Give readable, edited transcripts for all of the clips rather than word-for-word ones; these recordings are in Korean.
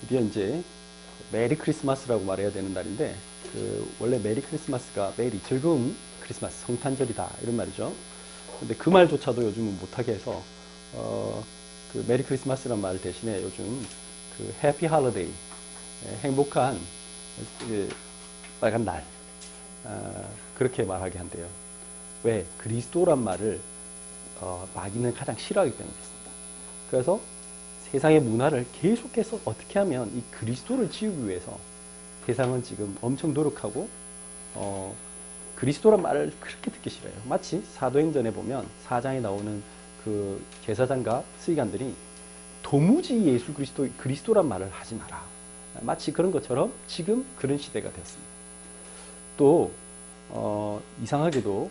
드디어 이제 메리 크리스마스라고 말해야 되는 날인데, 원래 메리 크리스마스가 메리 즐거운 크리스마스, 성탄절이다 이런 말이죠. 근데 그 말조차도 요즘은 못하게 해서 그 메리 크리스마스란 말 대신에 요즘 그 해피 할러데이, 행복한 빨간 날, 그렇게 말하게 한대요. 왜? 그리스도란 말을 마귀는 가장 싫어하기 때문에 그렇습니다. 그래서 세상의 문화를 계속해서 어떻게 하면 이 그리스도를 지우기 위해서 세상은 지금 엄청 노력하고 그리스도란 말을 그렇게 듣기 싫어요. 마치 사도행전에 보면 4장에 나오는 그 제사장과 서기관들이 도무지 예수 그리스도란 말을 하지 마라. 마치 그런 것처럼 지금 그런 시대가 되었습니다. 또 이상하게도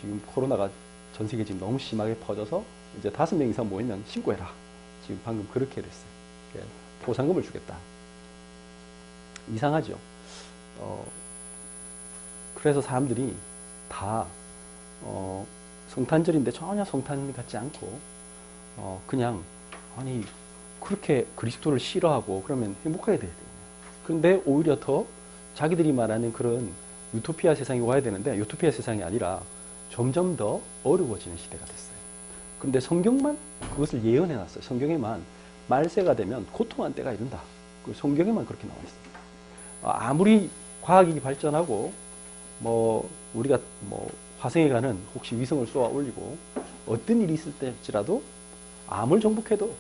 지금 코로나가 전 세계 지금 너무 심하게 퍼져서 이제 5명 이상 모이면 신고해라. 지금 방금 그렇게 됐어요. 보상금을 주겠다. 이상하죠. 그래서 사람들이 다 성탄절인데 전혀 성탄 같지 않고 그냥 아니 그렇게 그리스도를 싫어하고 그러면 행복하게 돼야 돼요. 그런데 오히려 더 자기들이 말하는 그런 유토피아 세상이 와야 되는데 유토피아 세상이 아니라 점점 더 어려워지는 시대가 됐어요. 그런데 성경만 그것을 예언해 놨어요. 성경에만 말세가 되면 고통한 때가 이른다. 성경에만 그렇게 나와 있습니다. 아무리 과학이 발전하고 우리가 화성에 가는 혹시 위성을 쏘아 올리고 어떤 일이 있을 때일지라도 암을 정복해도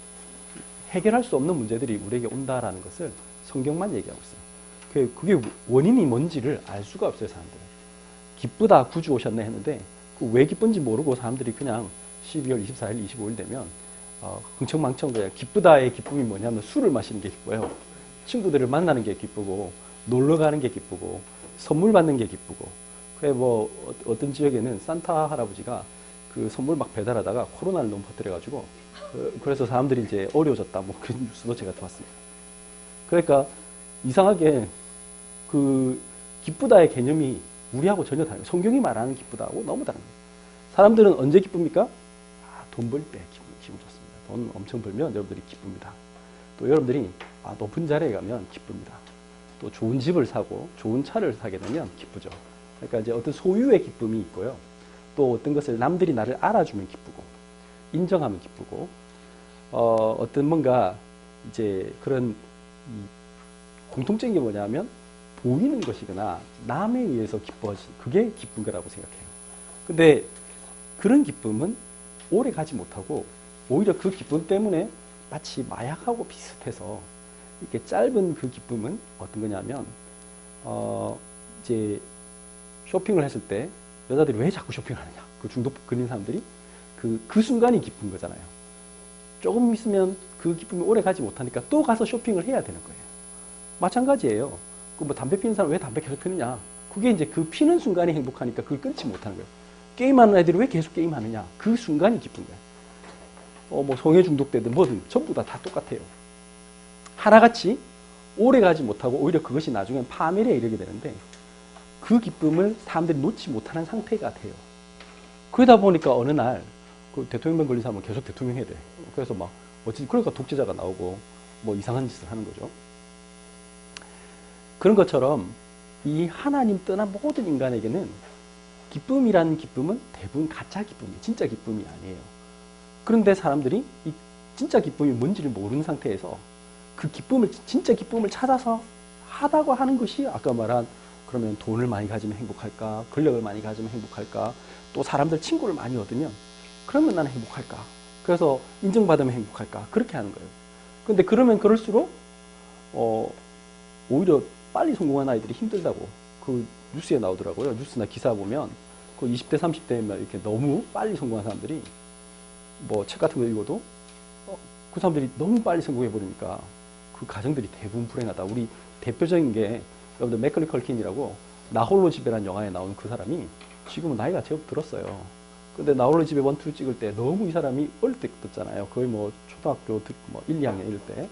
해결할 수 없는 문제들이 우리에게 온다라는 것을 성경만 얘기하고 있어요. 그게 원인이 뭔지를 알 수가 없어요, 사람들은. 기쁘다, 구주 오셨네 했는데 왜 기쁜지 모르고 사람들이 그냥 12월 24일, 25일 되면 흥청망청 그냥 기쁘다의 기쁨이 뭐냐면 술을 마시는 게 기뻐요. 친구들을 만나는 게 기쁘고 놀러 가는 게 기쁘고 선물 받는 게 기쁘고 그래 어떤 지역에는 산타 할아버지가 그 선물 막 배달하다가 코로나를 너무 퍼뜨려가지고 그래서 사람들이 이제 어려워졌다 그런 뉴스도 제가 들었습니다. 그러니까 이상하게 그 기쁘다의 개념이 우리하고 전혀 다르고 성경이 말하는 기쁘다하고 너무 다른 거예요. 사람들은 언제 기쁩니까? 돈 벌 때 기분 좋습니다. 돈 엄청 벌면 여러분들이 기쁩니다. 또 여러분들이 높은 자리에 가면 기쁩니다. 또 좋은 집을 사고 좋은 차를 사게 되면 기쁘죠. 그러니까 이제 어떤 소유의 기쁨이 있고요. 또 어떤 것을 남들이 나를 알아주면 기쁘고 인정하면 기쁘고 어떤 뭔가 이제 그런 공통적인 게 뭐냐면 보이는 것이거나 남에 의해서 기뻐하시 그게 기쁜 거라고 생각해요. 근데 그런 기쁨은 오래 가지 못하고 오히려 그 기쁨 때문에 마치 마약하고 비슷해서 이렇게 짧은 그 기쁨은 어떤 거냐면 이제 쇼핑을 했을 때 여자들이 왜 자꾸 쇼핑을 하느냐 그 중독 걸린 사람들이 그 순간이 기쁜 거잖아요. 조금 있으면 그 기쁨이 오래 가지 못하니까 또 가서 쇼핑을 해야 되는 거예요. 마찬가지예요. 담배 피는 사람 왜 담배 계속 피느냐 그게 이제 그 피는 순간이 행복하니까 그걸 끊지 못하는 거예요. 게임하는 애들이 왜 계속 게임하느냐 그 순간이 기쁜 거예요. 성에 중독되든 뭐든 전부 다 똑같아요. 하나같이 오래 가지 못하고 오히려 그것이 나중엔 파멸에 이르게 되는데 그 기쁨을 사람들이 놓지 못하는 상태가 돼요. 그러다 보니까 어느 날 그 대통령병 걸린 사람은 계속 대통령 해야 돼. 그래서 그러니까 독재자가 나오고 이상한 짓을 하는 거죠. 그런 것처럼 이 하나님 떠난 모든 인간에게는 기쁨이라는 기쁨은 대부분 가짜 기쁨이에요. 진짜 기쁨이 아니에요. 그런데 사람들이 이 진짜 기쁨이 뭔지를 모르는 상태에서 그 기쁨을 진짜 기쁨을 찾아서 하다고 하는 것이 아까 말한 그러면 돈을 많이 가지면 행복할까? 권력을 많이 가지면 행복할까? 또 사람들 친구를 많이 얻으면 그러면 나는 행복할까? 그래서 인정받으면 행복할까? 그렇게 하는 거예요. 근데 그러면 그럴수록 오히려 빨리 성공한 아이들이 힘들다고 그 뉴스에 나오더라고요. 뉴스나 기사 보면 그 20대, 30대면 이렇게 너무 빨리 성공한 사람들이 책 같은 거 읽어도 그 사람들이 너무 빨리 성공해 버리니까 그 가정들이 대부분 불행하다. 우리 대표적인 게 여러분들 맥컬리 컬킨이라고 나홀로 집에라는 영화에 나오는 그 사람이 지금은 나이가 제법 들었어요. 근데 나홀로 집에 1, 2 찍을 때 너무 이 사람이 어릴 때 떴잖아요. 거의 초등학교 1, 2학년 이럴 때.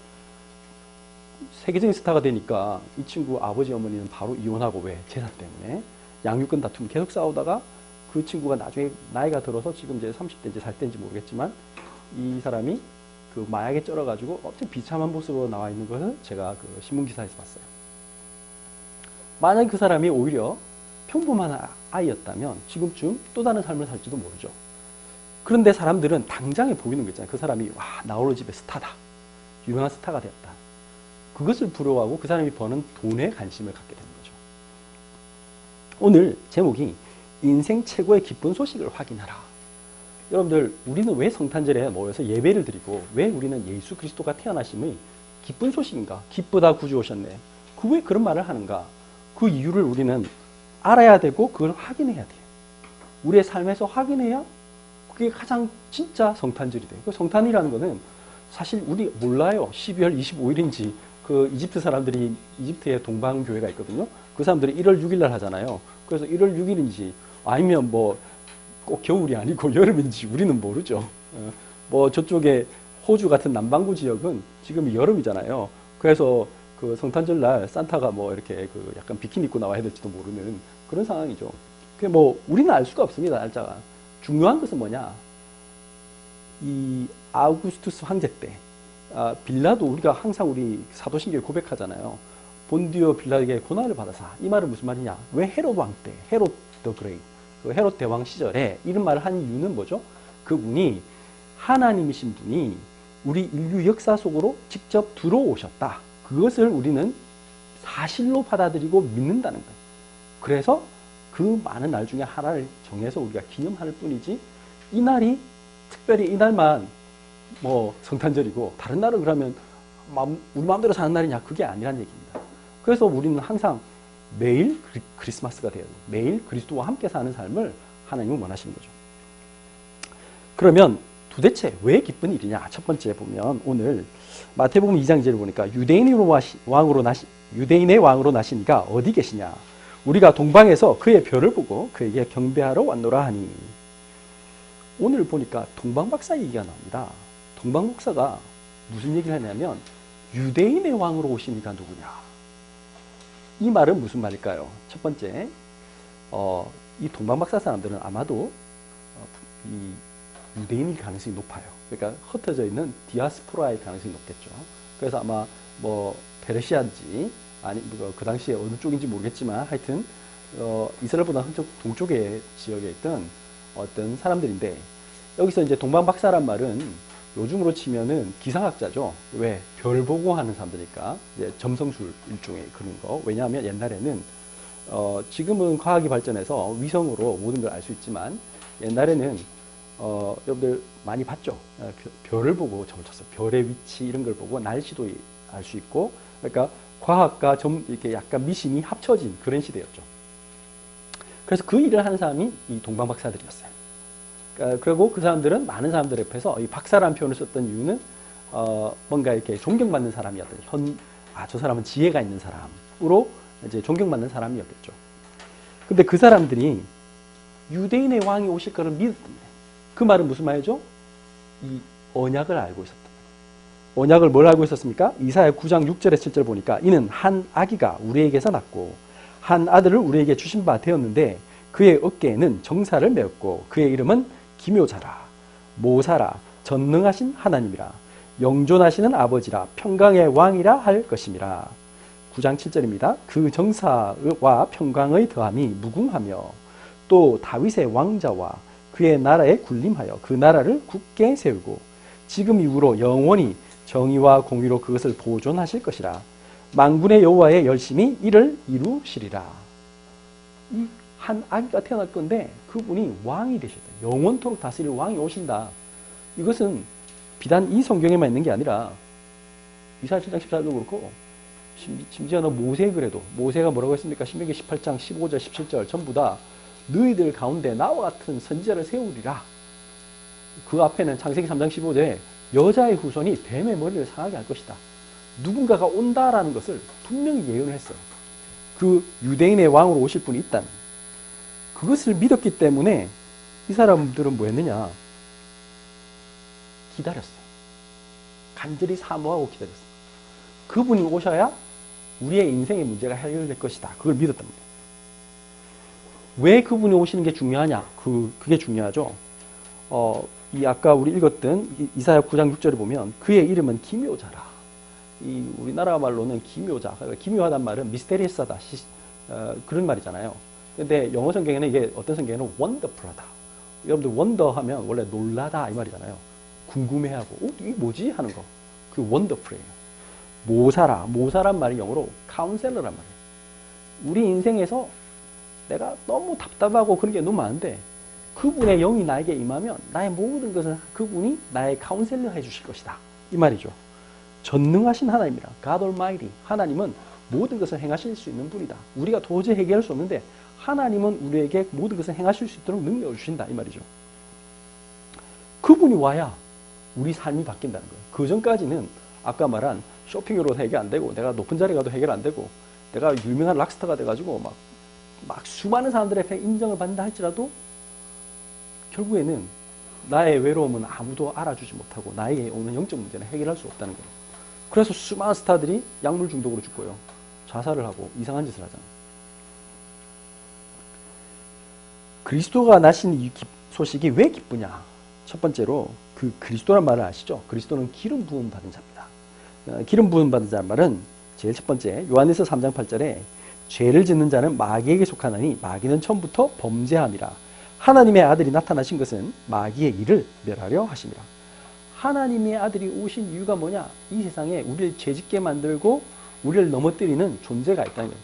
세계적인 스타가 되니까 이 친구 아버지 어머니는 바로 이혼하고 왜? 재산 때문에. 양육권 다툼 계속 싸우다가 그 친구가 나중에 나이가 들어서 지금 이제 30대인지 40대인지 모르겠지만 이 사람이 그 마약에 쩔어가지고 엄청 비참한 모습으로 나와 있는 것을 제가 그 신문기사에서 봤어요. 만약 그 사람이 오히려 평범한 아이였다면 지금쯤 또 다른 삶을 살지도 모르죠. 그런데 사람들은 당장에 보이는 거 있잖아요. 그 사람이 와, 나홀로 집의 스타다. 유명한 스타가 되었다. 그것을 부러워하고 그 사람이 버는 돈에 관심을 갖게 되는 거죠. 오늘 제목이 인생 최고의 기쁜 소식을 확인하라. 여러분들, 우리는 왜 성탄절에 모여서 예배를 드리고 왜 우리는 예수 그리스도가 태어나심의 기쁜 소식인가? 기쁘다 구주 오셨네. 그 왜 그런 말을 하는가? 그 이유를 우리는 알아야 되고 그걸 확인해야 돼요. 우리의 삶에서 확인해야 그게 가장 진짜 성탄절이 돼요. 그 성탄이라는 거는 사실 우리 몰라요. 12월 25일인지 그 이집트 사람들이 이집트에 동방교회가 있거든요. 그 사람들이 1월 6일 날 하잖아요. 그래서 1월 6일인지 아니면 뭐 꼭 겨울이 아니고 여름인지 우리는 모르죠. 뭐 저쪽에 호주 같은 남반구 지역은 지금 여름이잖아요. 그래서 그 성탄절 날 산타가 뭐 이렇게 그 약간 비키니 입고 나와야 될지도 모르는 그런 상황이죠. 그 뭐 우리는 알 수가 없습니다. 날짜가. 중요한 것은 뭐냐? 이 아우구스투스 황제 때 빌라도 우리가 항상 우리 사도신경에 고백하잖아요. 본디오 빌라에게 고난을 받아사. 이 말은 무슨 말이냐? 왜 헤롯 왕 때, 헤롯 더 그레이트, 그 헤롯 대왕 시절에 이런 말을 한 이유는 뭐죠? 그분이 하나님이신 분이 우리 인류 역사 속으로 직접 들어오셨다. 그것을 우리는 사실로 받아들이고 믿는다는 거예요. 그래서 그 많은 날 중에 하나를 정해서 우리가 기념할 뿐이지 이 날이 특별히 이 날만 뭐 성탄절이고 다른 날은 그러면 우리 마음대로 사는 날이냐? 그게 아니란 얘기입니다. 그래서 우리는 항상 매일 크리스마스가 돼야 돼요. 매일 그리스도와 함께 사는 삶을 하나님은 원하시는 거죠. 그러면 도대체 왜 기쁜 일이냐? 첫 번째 보면 오늘 마태복음 2장 2절을 보니까 유대인의 왕으로 나시니가 어디 계시냐? 우리가 동방에서 그의 별을 보고 그에게 경배하러 왔노라 하니. 오늘 보니까 동방박사 얘기가 나옵니다. 동방박사가 무슨 얘기를 하냐면 유대인의 왕으로 오시니가 누구냐? 이 말은 무슨 말일까요? 첫 번째, 이 동방박사 사람들은 아마도 이 유대인일 가능성이 높아요. 그러니까 흩어져 있는 디아스포라의 가능성이 높겠죠. 그래서 아마 뭐 페르시아인지 아니 그 당시에 어느 쪽인지 모르겠지만 하여튼 이스라엘보다 한쪽 동쪽의 지역에 있던 어떤 사람들인데 여기서 이제 동방박사란 말은 요즘으로 치면은 기상학자죠. 왜? 별 보고 하는 사람들이니까 이제 점성술 일종의 그런 거. 왜냐하면 옛날에는 지금은 과학이 발전해서 위성으로 모든 걸 알 수 있지만 옛날에는 여러분들 많이 봤죠. 별을 보고 점을 쳤어요. 별의 위치 이런 걸 보고 날씨도 알 수 있고, 그러니까 과학과 이렇게 약간 미신이 합쳐진 그런 시대였죠. 그래서 그 일을 하는 사람이 이 동방박사들이었어요. 그리고 그 사람들은 많은 사람들 앞에서 이 박사라는 표현을 썼던 이유는 뭔가 이렇게 존경받는 사람이었던 저 사람은 지혜가 있는 사람으로 이제 존경받는 사람이었겠죠. 근데 그 사람들이 유대인의 왕이 오실 거를 믿었던 거예요. 그 말은 무슨 말이죠? 이 언약을 알고 있었던 거예요. 언약을 뭘 알고 있었습니까? 이사야 9장 6절에 7절 보니까 이는 한 아기가 우리에게서 났고 한 아들을 우리에게 주신 바 되었는데 그의 어깨에는 정사를 메었고 그의 이름은 기묘자라, 모사라, 전능하신 하나님이라, 영존하시는 아버지라, 평강의 왕이라 할 것임이라. 9장 7절입니다. 그 정사와 평강의 더함이 무궁하며 또 다윗의 왕자와 그의 나라에 군림하여 그 나라를 굳게 세우고 지금 이후로 영원히 정의와 공의로 그것을 보존하실 것이라. 만군의 여호와의 열심히 이를 이루시리라. 이 한 아기가 태어날 건데 그분이 왕이 되셨다. 영원토록 다스릴 왕이 오신다. 이것은 비단 이 성경에만 있는 게 아니라 이사야 7장 14절도 그렇고 심지어는 모세 그래도 모세가 뭐라고 했습니까? 신명기 18장 15절 17절 전부 다 너희들 가운데 나와 같은 선지자를 세우리라. 그 앞에는 창세기 3장 15절에 여자의 후손이 뱀의 머리를 상하게 할 것이다. 누군가가 온다라는 것을 분명히 예언을 했어요. 그 유대인의 왕으로 오실 분이 있다는. 그것을 믿었기 때문에 이 사람들은 뭐 했느냐? 기다렸어요. 간절히 사모하고 기다렸어요. 그분이 오셔야 우리의 인생의 문제가 해결될 것이다. 그걸 믿었단 말이에요. 왜 그분이 오시는 게 중요하냐? 그게 중요하죠. 이 아까 우리 읽었던 이사야 9장 6절에 보면 그의 이름은 기묘자라. 이 우리나라 말로는 기묘자. 그러니까 기묘하단 말은 미스테리어스하다. 그런 말이잖아요. 근데 영어 성경에는 이게 어떤 성경에는 원더풀하다. 여러분들 원더 하면 원래 놀라다 이 말이잖아요. 궁금해하고 이게 뭐지 하는 거. 그 원더풀이에요. 모사라. 모사란 말이 영어로 카운셀러란 말이에요. 우리 인생에서 내가 너무 답답하고 그런 게 너무 많은데 그분의 영이 나에게 임하면 나의 모든 것은 그분이 나의 카운셀러 해주실 것이다. 이 말이죠. 전능하신 하나님이라. God Almighty. 하나님은 모든 것을 행하실 수 있는 분이다. 우리가 도저히 해결할 수 없는데 하나님은 우리에게 모든 것을 행하실 수 있도록 능력을 주신다. 이 말이죠. 그분이 와야 우리 삶이 바뀐다는 거예요. 그 전까지는 아까 말한 쇼핑으로 해결 안 되고 내가 높은 자리 가도 해결 안 되고 내가 유명한 락스타가 돼가지고 막 수많은 사람들에게 인정을 받는다 할지라도 결국에는 나의 외로움은 아무도 알아주지 못하고 나에게 오는 영적 문제는 해결할 수 없다는 거예요. 그래서 수많은 스타들이 약물 중독으로 죽고요. 자살을 하고 이상한 짓을 하잖아요. 그리스도가 나신 이 소식이 왜 기쁘냐? 첫 번째로 그 그리스도란 말을 아시죠? 그리스도는 기름 부음 받은 자입니다. 기름 부음 받은 자란 말은 제일 첫 번째 요한에서 3장 8절에 죄를 짓는 자는 마귀에게 속하나니 마귀는 처음부터 범죄함이라. 하나님의 아들이 나타나신 것은 마귀의 일을 멸하려 하심이라. 하나님의 아들이 오신 이유가 뭐냐? 이 세상에 우리를 죄짓게 만들고 우리를 넘어뜨리는 존재가 있다는 거예요.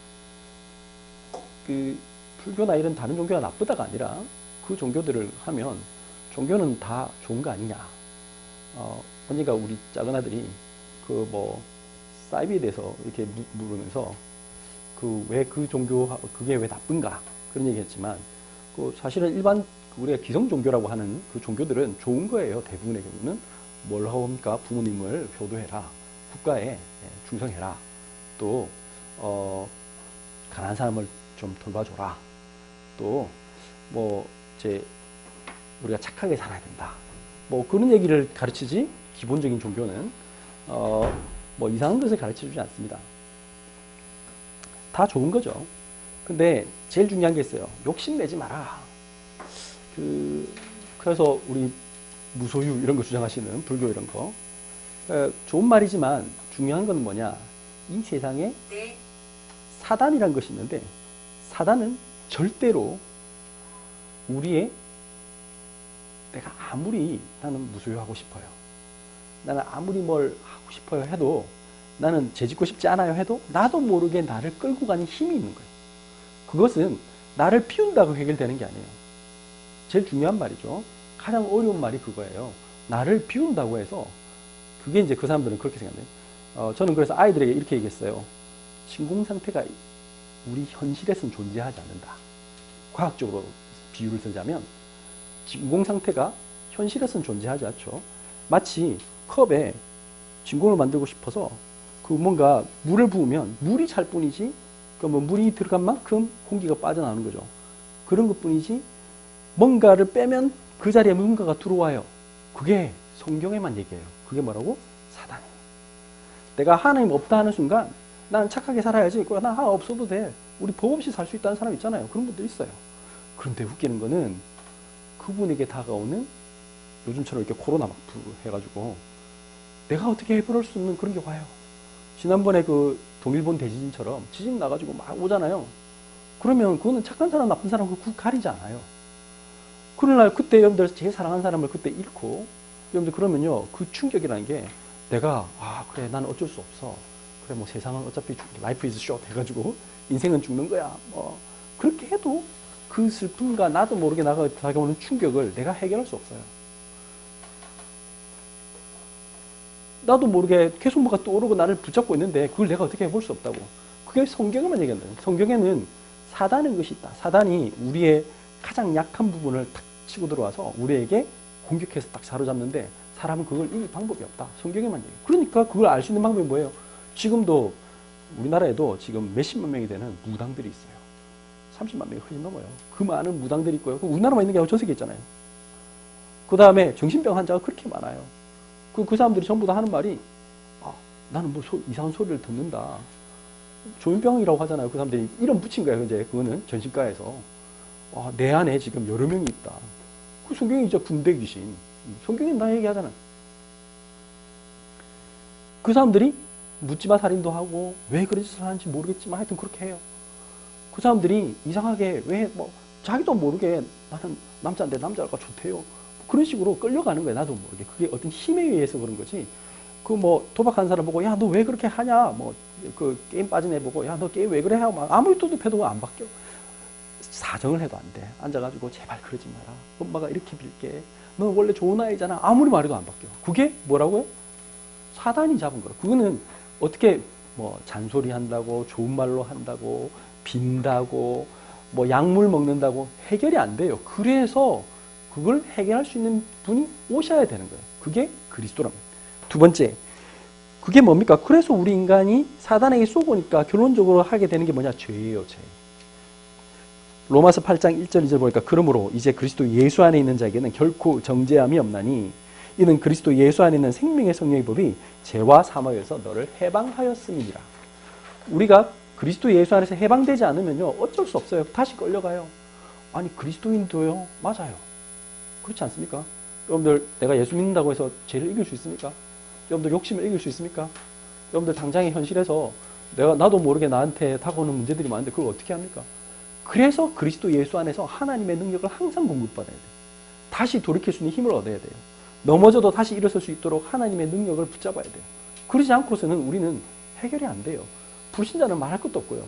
그 불교나 이런 다른 종교가 나쁘다가 아니라 그 종교들을 하면 종교는 다 좋은 거 아니냐. 언젠가 우리 작은 아들이 사이비에 대해서 이렇게 물으면서 왜 그 종교, 그게 왜 나쁜가 그런 얘기 했지만 사실은 일반 우리가 기성 종교라고 하는 그 종교들은 좋은 거예요. 대부분의 경우는 뭘 하옵니까? 부모님을 효도해라. 국가에 충성해라. 또 가난한 사람을 좀 돌봐줘라. 또 우리가 착하게 살아야 된다. 그런 얘기를 가르치지 기본적인 종교는 이상한 것을 가르쳐주지 않습니다. 다 좋은 거죠. 근데 제일 중요한 게 있어요. 욕심내지 마라. 그래서 우리 무소유 이런 거 주장하시는 불교 이런 거 좋은 말이지만 중요한 건 뭐냐? 이 세상에 사단이란 것이 있는데 사단은 절대로 우리의 내가 아무리 나는 무소유하고 싶어요. 나는 아무리 뭘 하고 싶어요 해도 나는 죄짓고 싶지 않아요 해도 나도 모르게 나를 끌고 가는 힘이 있는 거예요. 그것은 나를 피운다고 해결되는 게 아니에요. 제일 중요한 말이죠. 가장 어려운 말이 그거예요. 나를 비운다고 해서 그게 이제 그 사람들은 그렇게 생각해요. 저는 그래서 아이들에게 이렇게 얘기했어요. 진공 상태가 우리 현실에서는 존재하지 않는다. 과학적으로 비유를 쓰자면 진공 상태가 현실에서는 존재하지 않죠. 마치 컵에 진공을 만들고 싶어서 뭔가 물을 부으면 물이 찰 뿐이지 물이 들어간 만큼 공기가 빠져나오는 거죠. 그런 것 뿐이지 뭔가를 빼면 그 자리에 뭔가가 들어와요. 그게 성경에만 얘기해요. 그게 뭐라고? 사단이에요. 내가 하나님 없다 하는 순간 나는 착하게 살아야지. 나 하나 없어도 돼. 우리 법 없이 살 수 있다는 사람 있잖아요. 그런 분도 있어요. 그런데 웃기는 거는 그분에게 다가오는 요즘처럼 이렇게 코로나 막 해가지고 내가 어떻게 해볼 수 없는 그런 게 와요. 지난번에 그 동일본 대지진처럼 지진 나가지고 막 오잖아요. 그러면 그거는 착한 사람 나쁜 사람 그거 가리지 않아요. 그러나 그때 여러분들 제일 사랑하는 사람을 그때 잃고 여러분들 그러면요 그 충격이라는 게 내가 그래 나는 어쩔 수 없어. 그래 세상은 어차피 life is short 해가지고 인생은 죽는 거야. 그렇게 해도 그 슬픔과 나도 모르게 다가오는 충격을 내가 해결할 수 없어요. 나도 모르게 계속 뭐가 떠오르고 나를 붙잡고 있는데 그걸 내가 어떻게 해볼 수 없다고. 그게 성경에만 얘기한다. 성경에는 사단인 것이 있다. 사단이 우리의 가장 약한 부분을 탁 치고 들어와서 우리에게 공격해서 딱 사로잡는데 사람은 그걸 이길 방법이 없다. 성경에만 얘기해요. 그러니까 그걸 알 수 있는 방법이 뭐예요? 지금도 우리나라에도 지금 몇십만 명이 되는 무당들이 있어요. 30만 명이 훨씬 넘어요. 그 많은 무당들이 있고요. 우리나라만 있는 게 아니라 전 세계에 있잖아요. 그 다음에 정신병 환자가 그렇게 많아요. 그 사람들이 전부 다 하는 말이 나는 이상한 소리를 듣는다. 조현병이라고 하잖아요. 그 사람들이 이름 붙인 거예요. 이제 그거는 전신과에서 내 안에 지금 여러 명이 있다. 그 성경이 진짜 군대 귀신. 성경에 다 얘기하잖아. 그 사람들이 묻지마 살인도 하고 왜 그런 짓을 하는지 모르겠지만 하여튼 그렇게 해요. 그 사람들이 이상하게 왜 뭐 자기도 모르게 나는 남자인데 남자가 좋대요. 그런 식으로 끌려가는 거야. 나도 모르게. 그게 어떤 힘에 의해서 그런 거지. 그 뭐 도박하는 사람 보고 야 너 왜 그렇게 하냐. 뭐 그 게임 빠진 애 보고 야 너 게임 왜 그래 하고 아무리 도둑해도 안 바뀌어. 사정을 해도 안 돼. 앉아가지고 제발 그러지 마라. 엄마가 이렇게 빌게. 너 원래 좋은 아이잖아. 아무리 말해도 안 바뀌어. 그게 뭐라고요? 사단이 잡은 거라. 그거는 어떻게 뭐 잔소리 한다고 좋은 말로 한다고 빈다고 뭐 약물 먹는다고 해결이 안 돼요. 그래서 그걸 해결할 수 있는 분이 오셔야 되는 거예요. 그게 그리스도랍니다. 두 번째, 그게 뭡니까? 그래서 우리 인간이 사단에게 쏘고니까 결론적으로 하게 되는 게 뭐냐? 죄예요, 죄. 로마서 8장 1절 2절 보니까 그러므로 이제 그리스도 예수 안에 있는 자에게는 결코 정죄함이 없나니 이는 그리스도 예수 안에 있는 생명의 성령의 법이 죄와 사망에서 너를 해방하였음이니라. 우리가 그리스도 예수 안에서 해방되지 않으면요 어쩔 수 없어요. 다시 끌려가요. 아니 그리스도인도요? 맞아요. 그렇지 않습니까? 여러분들 내가 예수 믿는다고 해서 죄를 이길 수 있습니까? 여러분들 욕심을 이길 수 있습니까? 여러분들 당장의 현실에서 나도 모르게 나한테 다가오는 문제들이 많은데 그걸 어떻게 합니까? 그래서 그리스도 예수 안에서 하나님의 능력을 항상 공급받아야 돼요. 다시 돌이킬 수 있는 힘을 얻어야 돼요. 넘어져도 다시 일어설 수 있도록 하나님의 능력을 붙잡아야 돼요. 그러지 않고서는 우리는 해결이 안 돼요. 불신자는 말할 것도 없고요.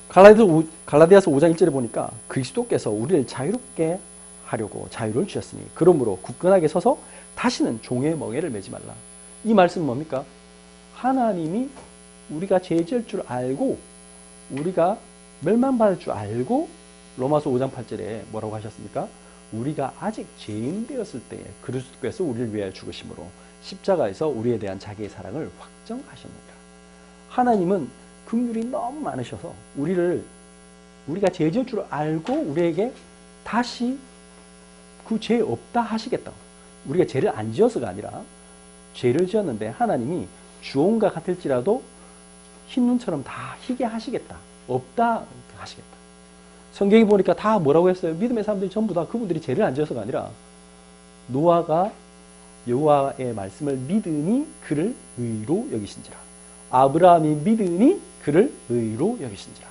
갈라디아서 5장 1절에 보니까 그리스도께서 우리를 자유롭게 하려고 자유를 주셨으니 그러므로 굳건하게 서서 다시는 종의 멍에를 매지 말라. 이 말씀은 뭡니까? 하나님이 우리가 죄 지을 줄 알고 우리가 멸망받을 줄 알고 로마서 5장 8절에 뭐라고 하셨습니까? 우리가 아직 죄인 되었을 때에 그리스도께서 우리를 위하여 죽으심으로 십자가에서 우리에 대한 자기의 사랑을 확정하셨느니라. 하나님은 긍휼이 너무 많으셔서 우리가 죄 지을 줄 알고 우리에게 다시 그 죄 없다 하시겠다고. 우리가 죄를 안 지어서가 아니라 죄를 지었는데 하나님이 주온과 같을지라도 흰 눈처럼 다 희게 하시겠다. 없다 하시겠다. 성경에 보니까 다 뭐라고 했어요? 믿음의 사람들이 전부 다 그분들이 죄를 안 지어서가 아니라 노아가 여호와의 말씀을 믿으니 그를 의로 여기신지라. 아브라함이 믿으니 그를 의로 여기신지라.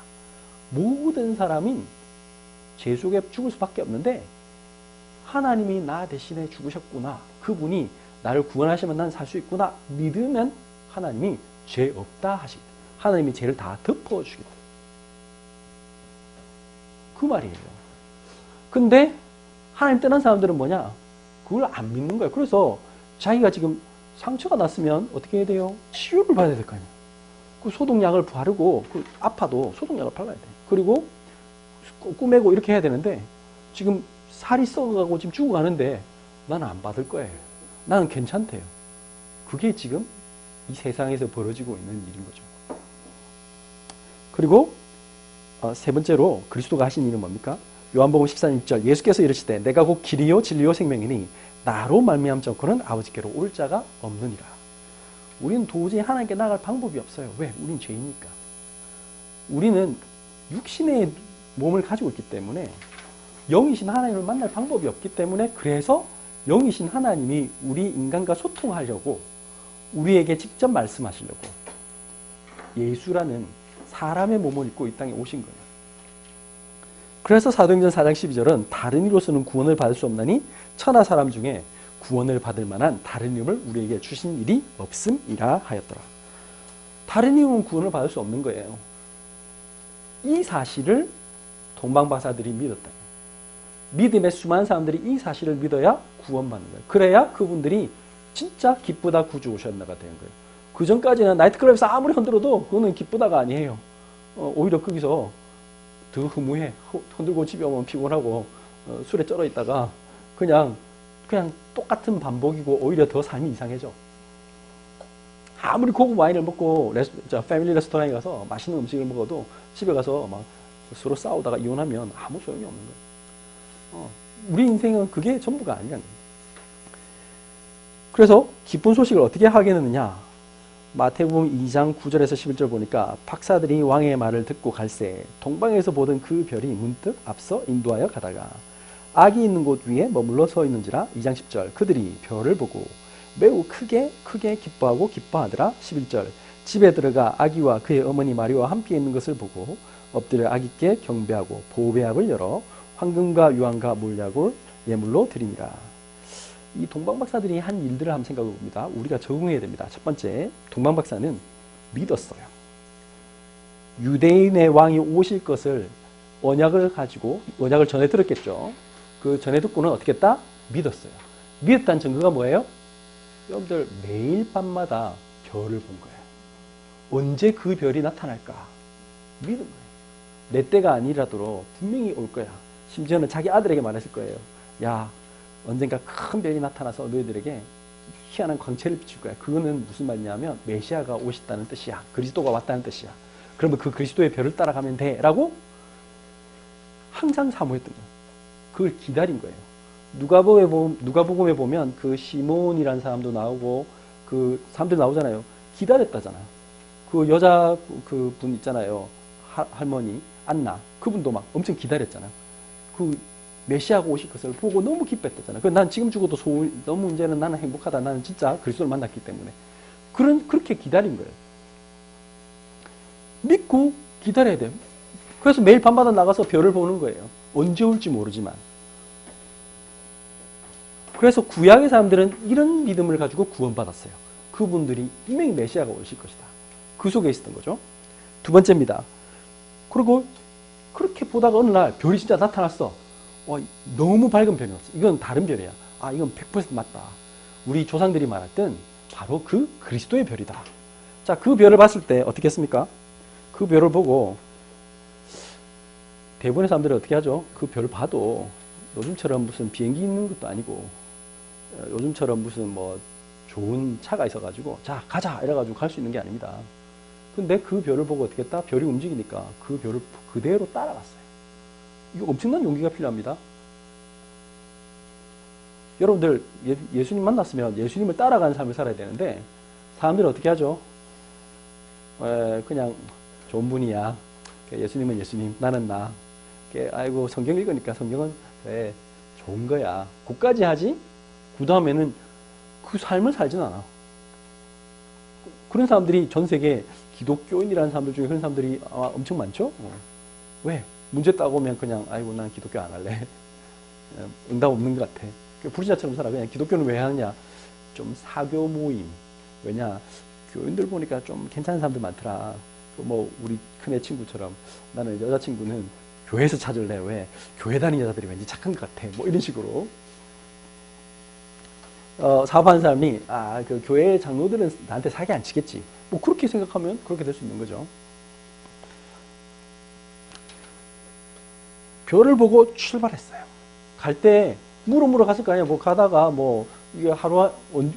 모든 사람인 죄 속에 죽을 수밖에 없는데 하나님이 나 대신에 죽으셨구나. 그분이 나를 구원하시면 난 살 수 있구나. 믿으면 하나님이 죄 없다 하시겠다. 하나님이 죄를 다 덮어주시겠다. 그 말이에요. 근데 하나님 떠난 사람들은 뭐냐? 그걸 안 믿는 거예요. 그래서 자기가 지금 상처가 났으면 어떻게 해야 돼요? 치유를 받아야 될 거 아니에요. 그 소독약을 바르고 아파도 소독약을 발라야 돼. 그리고 꾸매고 이렇게 해야 되는데 지금 살이 썩어가고 지금 죽어가는데 나는 안 받을 거예요. 나는 괜찮대요. 그게 지금 이 세상에서 벌어지고 있는 일인 거죠. 그리고 세 번째로 그리스도가 하신 일은 뭡니까? 요한복음 14장 6절 예수께서 이르시되 내가 곧 길이요 진리요 생명이니 나로 말미암지 않고는 아버지께로 올 자가 없느니라. 우리는 도저히 하나님께 나갈 방법이 없어요. 왜? 우린 죄이니까. 우리는 육신의 몸을 가지고 있기 때문에 영이신 하나님을 만날 방법이 없기 때문에 그래서 영이신 하나님이 우리 인간과 소통하려고 우리에게 직접 말씀하시려고 예수라는 사람의 몸을 입고 이 땅에 오신 거예요. 그래서 사도행전 4장 12절은 다른 이로서는 구원을 받을 수 없나니 천하 사람 중에 구원을 받을 만한 다른 이름을 우리에게 주신 일이 없음이라 하였더라. 다른 이름은 구원을 받을 수 없는 거예요. 이 사실을 동방박사들이 믿었다. 믿음의 수많은 사람들이 이 사실을 믿어야 구원받는 거예요. 그래야 그분들이 진짜 기쁘다 구주 오셨나가 된 거예요. 그 전까지는 나이트클럽에서 아무리 흔들어도 그거는 기쁘다가 아니에요. 오히려 거기서 더 허무해. 흔들고 집에 오면 피곤하고 술에 쩔어 있다가 그냥 똑같은 반복이고 오히려 더 삶이 이상해져. 아무리 고급 와인을 먹고 패밀리 레스토랑에 가서 맛있는 음식을 먹어도 집에 가서 막 서로 싸우다가 이혼하면 아무 소용이 없는 거예요. 우리 인생은 그게 전부가 아니라는 거예요. 그래서 기쁜 소식을 어떻게 하겠느냐? 마태복음 2장 9절에서 11절 보니까 박사들이 왕의 말을 듣고 갈새 동방에서 보던 그 별이 문득 앞서 인도하여 가다가 악이 있는 곳 위에 머물러 서 있는지라. 2장 10절. 그들이 별을 보고 매우 크게 기뻐하고 기뻐하더라. 11절. 집에 들어가 아기와 그의 어머니 마리아와 함께 있는 것을 보고 엎드려 아기께 경배하고 보배압을 열어 황금과 유황과 몰약을 예물로 드립니다. 이 동방박사들이 한 일들을 한번 생각해 봅니다. 우리가 적응해야 됩니다. 첫 번째, 동방박사는 믿었어요. 유대인의 왕이 오실 것을 언약을 가지고, 언약을 전에 들었겠죠. 그 전에 듣고는 어떻게 했다? 믿었어요. 믿었다는 증거가 뭐예요? 여러분들 매일 밤마다 별을 본 거예요. 언제 그 별이 나타날까? 믿은 거예요. 내 때가 아니라도 분명히 올 거야. 심지어는 자기 아들에게 말했을 거예요. 야, 언젠가 큰 별이 나타나서 너희들에게 희한한 광채를 비출 거야. 그거는 무슨 말이냐면 메시아가 오셨다는 뜻이야. 그리스도가 왔다는 뜻이야. 그러면 그 그리스도의 별을 따라가면 돼. 라고 항상 사모했던 거예요. 그걸 기다린 거예요. 누가복음에 보면 그 시몬이라는 사람도 나오고 그 사람들 나오잖아요. 기다렸다잖아요. 그 여자 그 분 있잖아요. 할머니 안나. 그분도 막 엄청 기다렸잖아요. 그 메시아가 오실 것을 보고 너무 기뻤다잖아요. 난 지금 죽어도 너무 이제는 나는 행복하다. 나는 진짜 그리스도를 만났기 때문에. 그렇게 기다린 거예요. 믿고 기다려야 돼요. 그래서 매일 밤마다 나가서 별을 보는 거예요. 언제 올지 모르지만. 그래서 구약의 사람들은 이런 믿음을 가지고 구원받았어요. 그분들이 분명히 메시아가 오실 것이다. 그 속에 있었던 거죠. 두 번째입니다. 그리고 그렇게 보다가 어느 날 별이 진짜 나타났어. 너무 밝은 별이 났어. 이건 다른 별이야. 이건 100% 맞다. 우리 조상들이 말했던 바로 그 그리스도의 별이다. 자, 그 별을 봤을 때 어떻게 했습니까? 그 별을 보고 대부분의 사람들이 어떻게 하죠? 그 별을 봐도 요즘처럼 무슨 비행기 있는 것도 아니고 요즘처럼 무슨 뭐 좋은 차가 있어가지고 자 가자 이래가지고 갈 수 있는 게 아닙니다. 근데 그 별을 보고 어떻게 했다? 별이 움직이니까 그 별을 그대로 따라갔어요. 이거 엄청난 용기가 필요합니다. 여러분들 예수님 만났으면 예수님을 따라가는 삶을 살아야 되는데 사람들이 어떻게 하죠? 그냥 좋은 분이야. 예수님은 예수님, 나는 나. 아이고 성경 읽으니까 성경은 그래 좋은 거야. 그까지 하지? 그 다음에는 그 삶을 살진 않아. 그런 사람들이 전 세계 기독교인이라는 사람들 중에 그런 사람들이 엄청 많죠? 왜? 문제 따고면 그냥 아이고 난 기독교 안 할래. 응답 없는 것 같아. 불신자처럼 살아. 그냥 기독교는 왜 하느냐? 좀 사교 모임. 왜냐? 교인들 보니까 좀 괜찮은 사람들 많더라. 뭐 우리 큰애 친구처럼 나는 여자친구는 교회에서 찾을래. 왜? 교회 다니는 여자들이 왠지 착한 것 같아. 뭐 이런 식으로. 사업하는 사람이 그 교회 장로들은 나한테 사기 안 치겠지. 뭐 그렇게 생각하면 그렇게 될 수 있는 거죠. 별을 보고 출발했어요. 갈 때 물어 갔을 거 아니야. 뭐 가다가 뭐 이게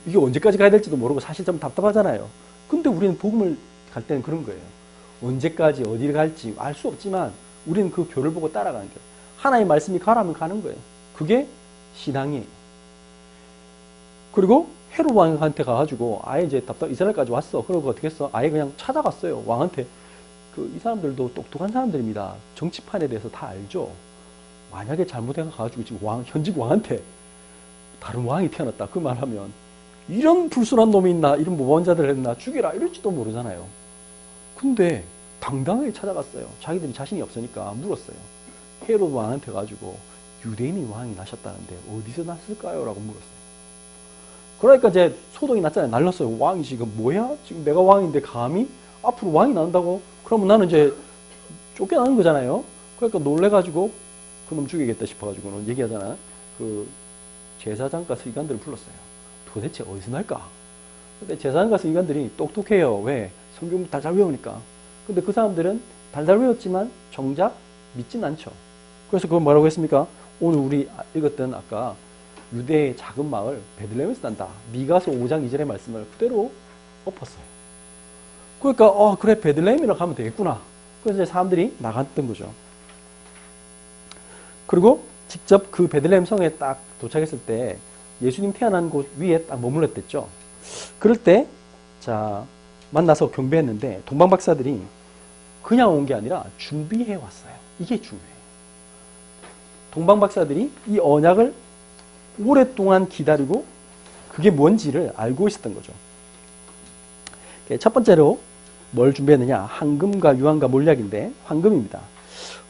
이게 언제까지 가야 될지도 모르고 사실 좀 답답하잖아요. 근데 우리는 복음을 갈 때는 그런 거예요. 언제까지 어디를 갈지 알 수 없지만 우리는 그 별을 보고 따라가는 거예요. 하나님의 말씀이 가라면 가는 거예요. 그게 신앙이에요. 그리고 헤롯 왕한테 가가지고 아예 이제 이스라엘까지 왔어. 그러고 어떻게 했어? 아예 그냥 찾아갔어요. 왕한테. 이 사람들도 똑똑한 사람들입니다. 정치판에 대해서 다 알죠. 만약에 잘못해가지고 지금 현직 왕한테 다른 왕이 태어났다. 그 말하면 이런 불순한 놈이 있나? 이런 무법자들을 했나? 죽여라. 이럴지도 모르잖아요. 근데 당당하게 찾아갔어요. 자기들이 자신이 없으니까 물었어요. 헤롯 왕한테 가지고 유대인이 왕이 나셨다는데 어디서 났을까요? 라고 물었어요. 그러니까 이제 소동이 났잖아요. 날렸어요. 왕이 지금 뭐야? 지금 내가 왕인데 감히 앞으로 왕이 난다고? 그러면 나는 이제 쫓겨나는 거잖아요. 그러니까 놀래가지고 그놈 죽이겠다 싶어가지고는 얘기하잖아. 그 제사장과 서기관들을 불렀어요. 도대체 어디서 날까? 근데 제사장과 서기관들이 똑똑해요. 왜? 성경 달달 외우니까. 근데 그 사람들은 달달 외웠지만 정작 믿진 않죠. 그래서 그건 뭐라고 했습니까? 오늘 우리 읽었던 아까 유대의 작은 마을 베들레헴에서 난다. 미가서 5장 2절의 말씀을 그대로 엎었어요. 그러니까 그래 베들레헴이라고 하면 되겠구나. 그래서 이제 사람들이 나갔던 거죠. 그리고 직접 그 베들레헴 성에 딱 도착했을 때 예수님 태어난 곳 위에 딱 머물렀댔죠. 그럴 때 자 만나서 경배했는데 동방박사들이 그냥 온 게 아니라 준비해 왔어요. 이게 중요해요. 동방 박사들이 이 언약을 오랫동안 기다리고 그게 뭔지를 알고 있었던 거죠. 첫 번째로 뭘 준비했느냐? 황금과 유황과 몰약인데, 황금입니다.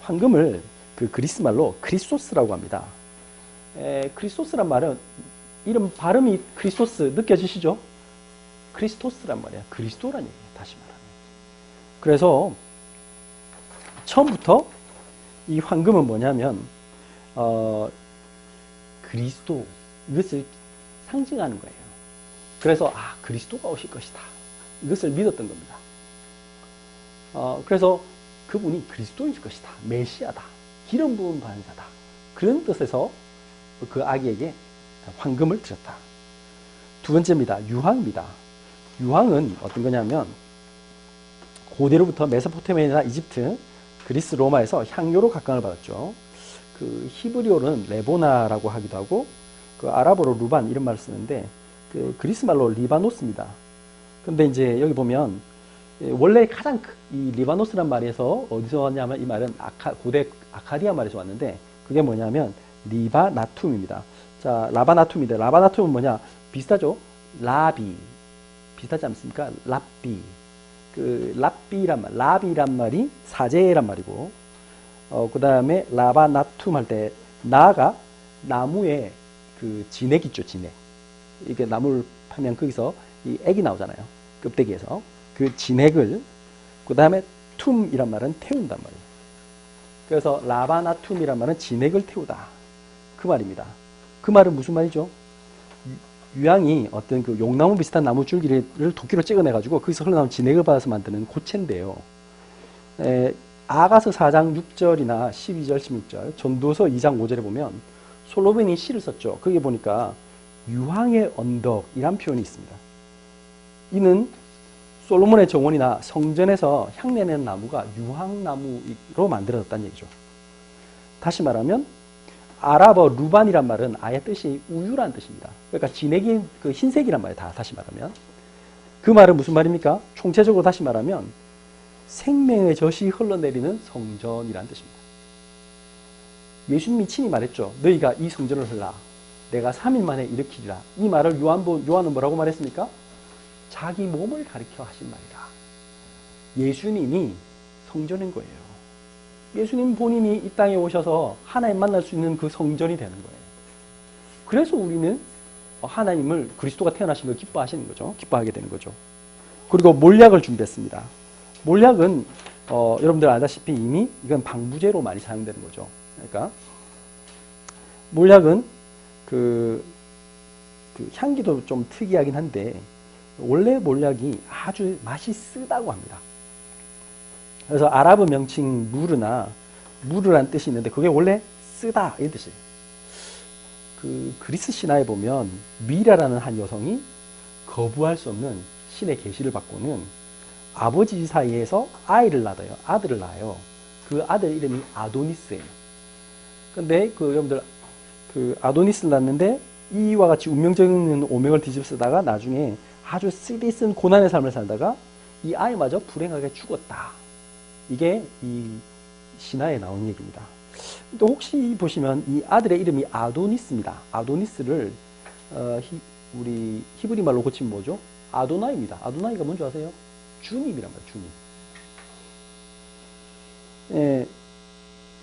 황금을 그 그리스 말로 크리소스라고 합니다. 크리소스란 말은 이름 발음이 크리소스 느껴지시죠? 크리스토스란 말이야. 그리스도란 얘기예요. 다시 말하면. 그래서 처음부터 이 황금은 뭐냐면 그리스도, 이것을 상징하는 거예요. 그래서 그리스도가 오실 것이다, 이것을 믿었던 겁니다. 그래서 그분이 그리스도일 것이다, 메시아다, 기름 부은 반사다, 그런 뜻에서 그 아기에게 황금을 드렸다. 두 번째입니다. 유황입니다. 유황은 어떤 거냐면 고대로부터 메소포타미아나 이집트, 그리스, 로마에서 향료로 각광을 받았죠. 그 히브리어로는 레보나라고 하기도 하고, 그 아랍어로 루반 이런 말을 쓰는데, 그 그리스 말로 리바노스입니다. 근데 이제 여기 보면 원래 가장 이 리바노스란 말에서 어디서 왔냐면, 이 말은 고대 아카디아 말에서 왔는데, 그게 뭐냐면 리바나툼입니다. 자, 라바나툼인데, 라바나툼은 뭐냐? 비슷하죠? 라비. 비슷하지 않습니까? 랍비. 그 라비란 말이 사제란 말이고, 그 다음에 라바나툼 할 때 나가 나무에 그 진액 있죠, 진액. 이게 나무를 파면 거기서 이 액이 나오잖아요, 껍데기에서. 그 진액을, 그 다음에 툼이란 말은 태운단 말이에요. 그래서 라바나툼이란 말은 진액을 태우다, 그 말입니다. 그 말은 무슨 말이죠? 유황이 어떤 그 용나무 비슷한 나무 줄기를 도끼로 찍어내가지고 거기서 흘러나온 진액을 받아서 만드는 고체인데요. 아가서 4장 6절이나 12절, 16절, 전도서 2장 5절에 보면 솔로몬이 시를 썼죠. 거기 보니까 유황의 언덕이란 표현이 있습니다. 이는 솔로몬의 정원이나 성전에서 향내내는 나무가 유황나무로 만들어졌다는 얘기죠. 다시 말하면 아랍어 루반이란 말은 아예 뜻이 우유란 뜻입니다. 그러니까 진액이 그 흰색이란 말이에요. 다시 말하면. 그 말은 무슨 말입니까? 총체적으로 다시 말하면 생명의 젖이 흘러내리는 성전이란 뜻입니다. 예수님이 친히 말했죠. 너희가 이 성전을 흘라 내가 3일 만에 일으키리라. 이 말을 요한은 뭐라고 말했습니까? 자기 몸을 가리켜 하신 말이다. 예수님이 성전인 거예요. 예수님 본인이 이 땅에 오셔서 하나님 만날 수 있는 그 성전이 되는 거예요. 그래서 우리는 하나님을, 그리스도가 태어나신 걸 기뻐하시는 거죠. 기뻐하게 되는 거죠. 그리고 몰약을 준비했습니다. 몰약은 여러분들 알다시피 이미 이건 방부제로 많이 사용되는 거죠. 그러니까 몰약은 그 향기도 좀 특이하긴 한데, 원래 몰약이 아주 맛이 쓰다고 합니다. 그래서 아랍어 명칭 무르란 뜻이 있는데, 그게 원래 쓰다 이 뜻이에요. 그 그리스 신화에 보면 미라라는 한 여성이 거부할 수 없는 신의 계시를 받고는 아버지 사이에서 아들을 낳아요. 그 아들 이름이 아도니스예요. 근데 여러분들 그 아도니스를 낳았는데 이와 같이 운명적인 오명을 뒤집쓰다가 나중에 아주 쓰디쓴 고난의 삶을 살다가 이 아이마저 불행하게 죽었다. 이게 이 신화에 나온 얘기입니다. 또 혹시 보시면 이 아들의 이름이 아도니스입니다. 아도니스를 우리 히브리 말로 고치면 뭐죠? 아도나이입니다. 아도나이가 뭔지 아세요? 주님이란 말이에요. 주님. 예,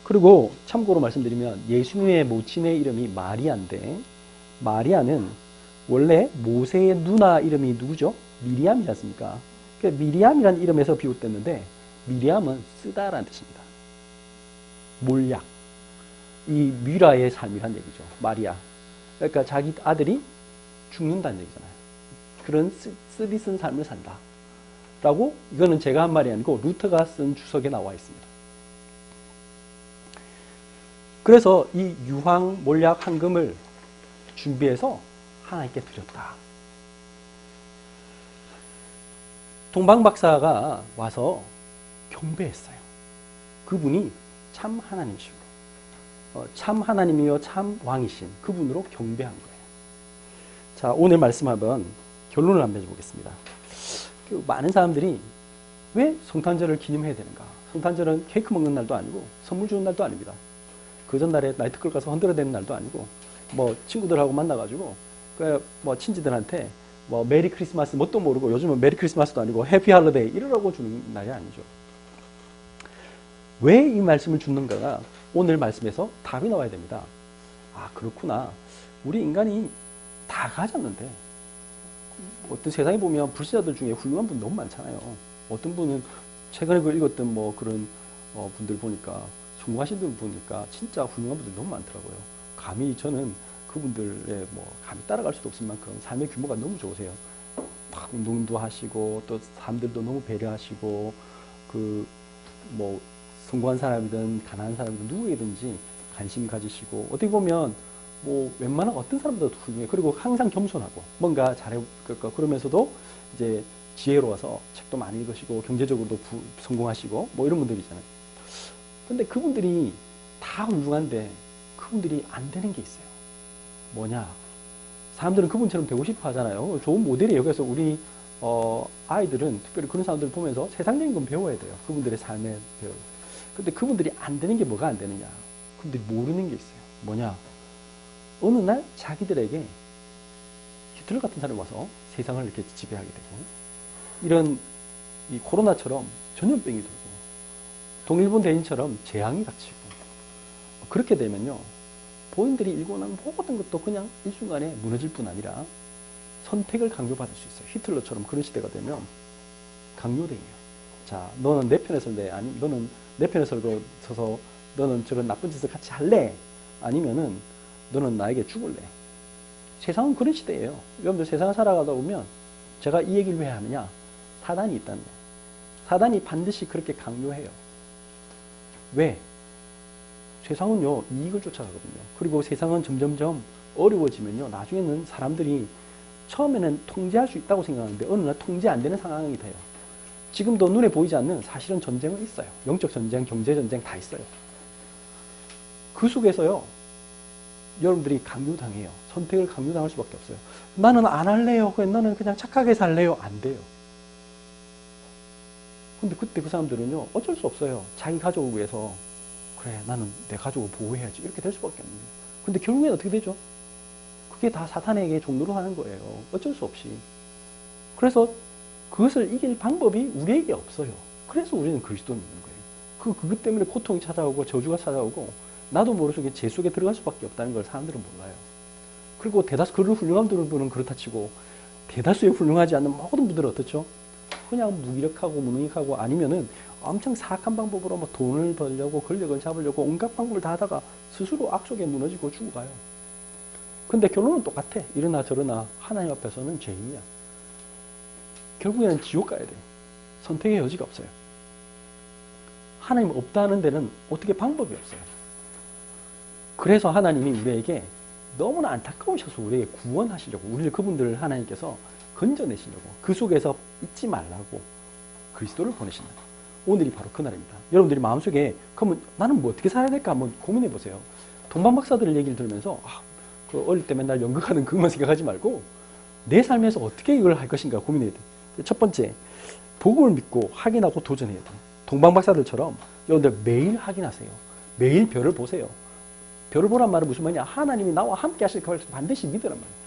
그리고 참고로 말씀드리면 예수님의 모친의 이름이 마리아인데, 마리아는 원래 모세의 누나 이름이 누구죠? 미리암이지 않습니까? 그러니까 미리암이라는 이름에서 비롯됐는데, 미리암은 쓰다라는 뜻입니다. 몰약. 이 미라의 삶이란 얘기죠. 마리아. 그러니까 자기 아들이 죽는다는 얘기잖아요. 그런 쓰디쓴 삶을 산다. 라고, 이거는 제가 한 말이 아니고 루터가 쓴 주석에 나와 있습니다. 그래서 이 유황, 몰약, 황금을 준비해서 하나님께 드렸다. 동방 박사가 와서 경배했어요. 그분이 참 하나님이시고, 참 하나님이요 참 왕이신 그분으로 경배한 거예요. 자, 오늘 말씀 한번 결론을 한번 해보겠습니다. 많은 사람들이 왜 성탄절을 기념해야 되는가? 성탄절은 케이크 먹는 날도 아니고 선물 주는 날도 아닙니다. 그 전날에 나이트클럽 가서 흔들어대는 날도 아니고 뭐 친구들하고 만나가지고 그 뭐 친지들한테 뭐 메리 크리스마스 뭣도 모르고 요즘은 메리 크리스마스도 아니고 해피 할러데이 이러라고 주는 날이 아니죠. 왜 이 말씀을 주는가가 오늘 말씀에서 답이 나와야 됩니다. 아, 그렇구나. 우리 인간이 다 가졌는데 어떤 세상에 보면 불신자들 중에 훌륭한 분 너무 많잖아요. 어떤 분은 최근에 그 읽었던 뭐 그런 분들 보니까 성공하신 분 보니까 진짜 훌륭한 분들 너무 많더라고요. 감히 저는 그분들의 뭐 감히 따라갈 수도 없을 만큼 삶의 규모가 너무 좋으세요. 막 운동도 하시고 또 사람들도 너무 배려하시고 그 뭐 성공한 사람이든 가난한 사람이든 누구에든지 관심 가지시고 어떻게 보면 뭐 웬만한 어떤 사람보다도 훌륭해. 그리고 항상 겸손하고 뭔가 잘해 그러면서도 이제 지혜로워서 책도 많이 읽으시고 경제적으로도 성공하시고 뭐 이런 분들이잖아요. 근데 그분들이 다 훌륭한데 그분들이 안 되는 게 있어요. 뭐냐? 사람들은 그분처럼 되고 싶어 하잖아요. 좋은 모델이에요. 그래서 우리 아이들은 특별히 그런 사람들을 보면서 세상적인 건 배워야 돼요. 그분들의 삶에 배워요. 근데 그분들이 안 되는 게 뭐가 안 되느냐? 그분들이 모르는 게 있어요. 뭐냐? 어느 날 자기들에게 히틀러 같은 사람이 와서 세상을 이렇게 지배하게 되고 이런 이 코로나처럼 전염병이 들고 동일본 대인처럼 재앙이 닥치고 그렇게 되면요. 본인들이 일궈낸 모든 것도 그냥 일순간에 무너질 뿐 아니라 선택을 강요받을 수 있어요. 히틀러처럼 그런 시대가 되면 강요돼요. 자, 너는 내 편에 설래? 아니, 너는 내 편에 서서 너는 저런 나쁜 짓을 같이 할래? 아니면은 너는 나에게 죽을래? 세상은 그런 시대예요. 여러분들 세상을 살아가다 보면 제가 이 얘기를 왜 하느냐? 사단이 있다는 거예요. 사단이 반드시 그렇게 강요해요. 왜? 세상은요, 이익을 쫓아가거든요. 그리고 세상은 점점점 어려워지면요, 나중에는 사람들이 처음에는 통제할 수 있다고 생각하는데 어느 날 통제 안 되는 상황이 돼요. 지금도 눈에 보이지 않는 사실은 전쟁은 있어요. 영적 전쟁, 경제 전쟁 다 있어요. 그 속에서요, 여러분들이 강요당해요. 선택을 강요당할 수밖에 없어요. 나는 안 할래요. 나는 그냥 착하게 살래요. 안 돼요. 근데 그때 그 사람들은요, 어쩔 수 없어요. 자기 가족을 위해서 그래, 나는 내 가족을 보호해야지. 이렇게 될 수밖에 없는 거예요. 근데 결국엔 어떻게 되죠? 그게 다 사탄에게 종로로 하는 거예요. 어쩔 수 없이. 그래서 그것을 이길 방법이 우리에게 없어요. 그래서 우리는 그리스도 믿는 거예요. 그것 때문에 고통이 찾아오고 저주가 찾아오고 나도 모르게 죄 속에 들어갈 수밖에 없다는 걸 사람들은 몰라요. 그리고 대다수 그런 훌륭한 분들은 그렇다 치고 대다수의 훌륭하지 않는 모든 분들은 어떻죠? 그냥 무기력하고 무능력하고 아니면은 엄청 사악한 방법으로 뭐 돈을 벌려고 권력을 잡으려고 온갖 방법을 다 하다가 스스로 악속에 무너지고 죽어가요. 근데 결론은 똑같아. 이러나 저러나 하나님 앞에서는 죄인이야. 결국에는 지옥 가야 돼. 선택의 여지가 없어요. 하나님 없다는 데는 어떻게 방법이 없어요. 그래서 하나님이 우리에게 너무나 안타까우셔서 우리에게 구원하시려고 우리를 그분들을 하나님께서 건져내시려고 그 속에서 잊지 말라고 그리스도를 보내신다. 오늘이 바로 그날입니다. 여러분들이 마음속에 그러면 나는 뭐 어떻게 살아야 될까 한번 고민해 보세요. 동방박사들 얘기를 들으면서 그 어릴 때 맨날 연극하는 그것만 생각하지 말고 내 삶에서 어떻게 이걸 할 것인가 고민해야 돼요. 첫 번째, 복음을 믿고 확인하고 도전해야 돼요. 동방박사들처럼 여러분들 매일 확인하세요. 매일 별을 보세요. 별을 보란 말은 무슨 말이냐? 하나님이 나와 함께 하실 것을 반드시 믿으란 말이에요.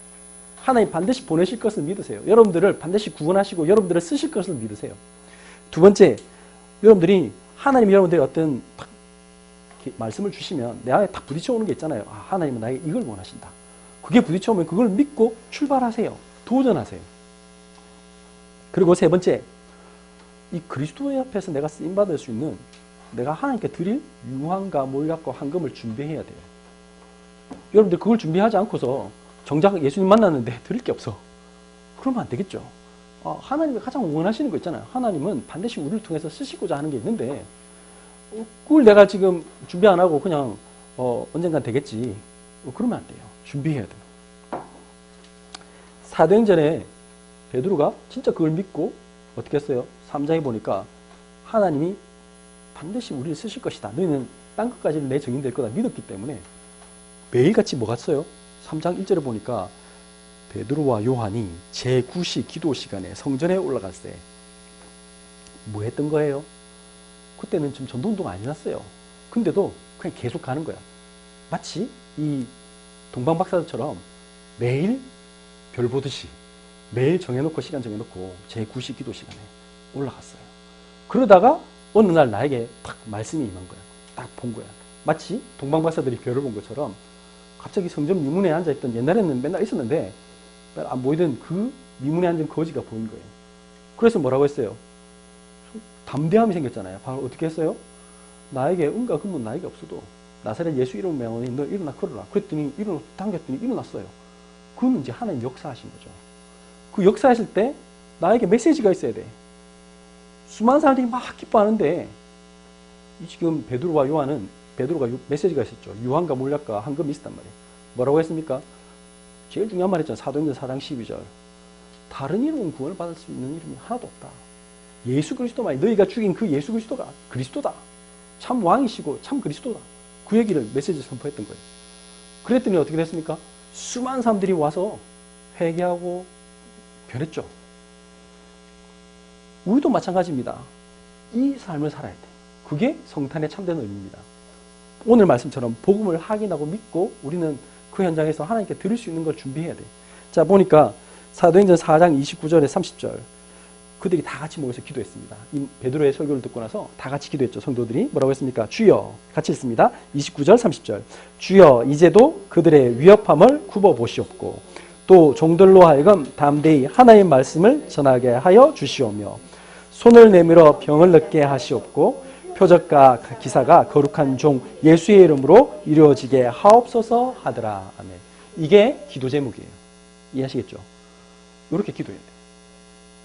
하나님 반드시 보내실 것을 믿으세요. 여러분들을 반드시 구원하시고 여러분들을 쓰실 것을 믿으세요. 두 번째, 여러분들이 하나님이 여러분들이 어떤 말씀을 주시면 내 안에 딱 부딪혀 오는 게 있잖아요. 하나님은 나에게 이걸 원하신다. 그게 부딪혀 오면 그걸 믿고 출발하세요. 도전하세요. 그리고 세 번째, 이 그리스도의 앞에서 내가 쓰임받을 수 있는 내가 하나님께 드릴 유황과 몰약과 황금을 준비해야 돼요. 여러분들 그걸 준비하지 않고서 정작 예수님 만났는데 드릴 게 없어. 그러면 안 되겠죠. 하나님이 가장 원하시는 거 있잖아요. 하나님은 반드시 우리를 통해서 쓰시고자 하는 게 있는데 그걸 내가 지금 준비 안 하고 그냥 언젠간 되겠지. 그러면 안 돼요. 준비해야 돼요. 사도행전에 베드로가 진짜 그걸 믿고 어떻게 했어요? 3장에 보니까 하나님이 반드시 우리를 쓰실 것이다. 너희는 땅 끝까지는 내 증인 될 거다 믿었기 때문에 매일같이 뭐 갔어요? 3장 1절에 보니까 베드로와 요한이 제9시 기도 시간에 성전에 올라갈 때 뭐 했던 거예요? 그때는 지금 전도운동 안 해놨어요. 근데도 그냥 계속 가는 거야. 마치 이 동방박사들처럼 매일 별 보듯이 매일 정해놓고 시간 정해놓고 제9시 기도 시간에 올라갔어요. 그러다가 어느 날 나에게 탁 말씀이 임한 거야. 딱 본 거야. 마치 동방박사들이 별을 본 것처럼 갑자기 성전 미문에 앉아있던, 옛날에는 맨날 있었는데 안 보이던 그 미문에 앉은 거지가 보인 거예요. 그래서 뭐라고 했어요? 담대함이 생겼잖아요. 바로 어떻게 했어요? 나에게 은과 금은 나에게 없어도 나사렛 예수 이름을 명하니 너 일어나 걸어라. 그랬더니 당겼더니 일어났어요. 그건 이제 하나님 역사하신 거죠. 그 역사하실 때 나에게 메시지가 있어야 돼. 수많은 사람들이 막 기뻐하는데 지금 베드로와 요한은, 베드로가 메시지가 있었죠. 유한과 몰약과 한금이 있었단 말이에요. 뭐라고 했습니까? 제일 중요한 말 했잖아요. 사도행전 4장 12절. 다른 이름은 구원을 받을 수 있는 이름이 하나도 없다. 예수 그리스도만이, 너희가 죽인 그 예수 그리스도가 그리스도다. 참 왕이시고 참 그리스도다. 그 얘기를 메시지를 선포했던 거예요. 그랬더니 어떻게 됐습니까? 수많은 사람들이 와서 회개하고 변했죠. 우리도 마찬가지입니다. 이 삶을 살아야 돼. 그게 성탄의 참된 의미입니다. 오늘 말씀처럼 복음을 확인하고 믿고 우리는 그 현장에서 하나님께 들을 수 있는 걸 준비해야 돼. 자, 보니까 사도행전 4장 29절에 30절 그들이 다 같이 모여서 기도했습니다. 이 베드로의 설교를 듣고 나서 다 같이 기도했죠. 성도들이 뭐라고 했습니까? 주여, 같이 읽습니다. 29절 30절 주여 이제도 그들의 위협함을 굽어보시옵고 또 종들로 하여금 담대히 하나님의 말씀을 전하게 하여 주시오며 손을 내밀어 병을 낫게 하시옵고 표적과 기사가 거룩한 종 예수의 이름으로 이루어지게 하옵소서 하더라. 아멘. 이게 기도 제목이에요. 이해하시겠죠? 이렇게 기도해야 돼요.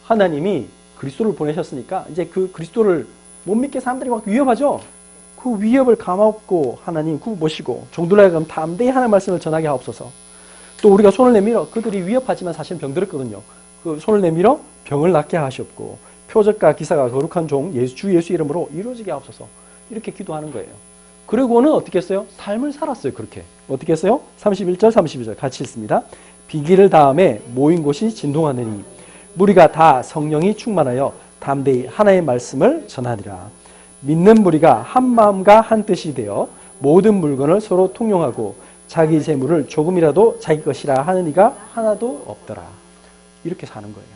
하나님이 그리스도를 보내셨으니까 이제 그 그리스도를 못 믿게 사람들이 막 위협하죠. 그 위협을 감압고 하나님 굽어보시고 종들로 하여금 담대히 하나님의 말씀을 전하게 하옵소서. 또 우리가 손을 내밀어, 그들이 위협하지만 사실은 병들었거든요. 그 손을 내밀어 병을 낫게 하시옵고 표적과 기사가 거룩한 종 주 예수 이름으로 이루어지게 하옵소서. 이렇게 기도하는 거예요. 그리고는 어떻게 했어요? 삶을 살았어요. 그렇게. 어떻게 했어요? 31절 32절 같이 읽습니다. 비기를 다음에 모인 곳이 진동하느니 무리가 다 성령이 충만하여 담대히 하나님의 말씀을 전하니라. 믿는 무리가 한 마음과 한 뜻이 되어 모든 물건을 서로 통용하고 자기 재물을 조금이라도 자기 것이라 하는 이가 하나도 없더라. 이렇게 사는 거예요.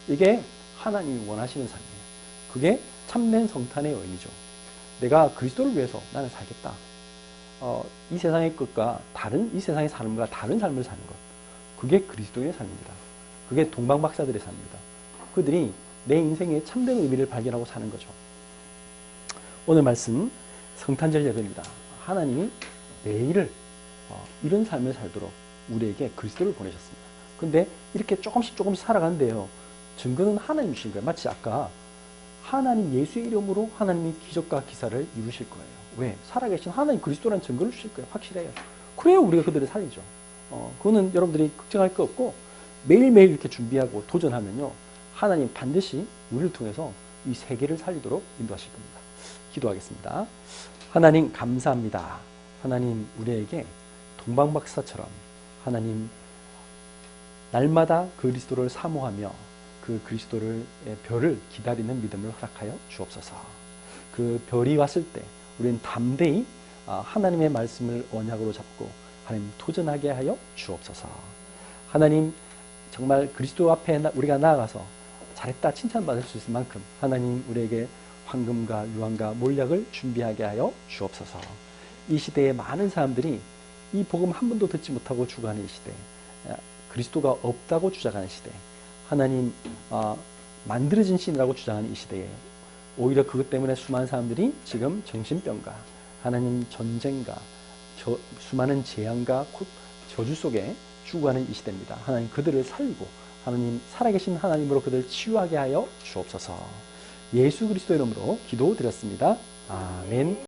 이게 하나님이 원하시는 삶이에요. 그게 참된 성탄의 의미죠. 내가 그리스도를 위해서 나는 살겠다. 이 세상의 것과 다른, 이 세상의 삶과 다른 삶을 사는 것. 그게 그리스도의 삶입니다. 그게 동방박사들의 삶입니다. 그들이 내 인생의 참된 의미를 발견하고 사는 거죠. 오늘 말씀 성탄절 예배입니다. 하나님이 매일을 이런 삶을 살도록 우리에게 그리스도를 보내셨습니다. 근데 이렇게 조금씩 살아가는데요. 증거는 하나님 주신 거예요. 마치 아까 하나님 예수의 이름으로 하나님이 기적과 기사를 이루실 거예요. 왜? 살아계신 하나님 그리스도라는 증거를 주실 거예요. 확실해요. 그래야 우리가 그들을 살리죠. 그거는 여러분들이 걱정할 거 없고 매일매일 이렇게 준비하고 도전하면요. 하나님 반드시 우리를 통해서 이 세계를 살리도록 인도하실 겁니다. 기도하겠습니다. 하나님 감사합니다. 하나님 우리에게 동방박사처럼 하나님 날마다 그리스도를 사모하며 그 그리스도의 별을 기다리는 믿음을 허락하여 주옵소서. 그 별이 왔을 때 우리는 담대히 하나님의 말씀을 언약으로 잡고 하나님 도전하게 하여 주옵소서. 하나님 정말 그리스도 앞에 우리가 나아가서 잘했다 칭찬받을 수 있을 만큼 하나님 우리에게 황금과 유황과 몰약을 준비하게 하여 주옵소서. 이 시대에 많은 사람들이 이 복음 한 번도 듣지 못하고 죽어가는 이 시대, 그리스도가 없다고 주장하는 시대, 하나님 만들어진 신이라고 주장하는 이 시대에 오히려 그것 때문에 수많은 사람들이 지금 정신병과 하나님 전쟁과 수많은 재앙과 저주 속에 죽어가는 이 시대입니다. 하나님 그들을 살리고 하나님 살아계신 하나님으로 그들을 치유하게 하여 주옵소서. 예수 그리스도 이름으로 기도드렸습니다. 아멘.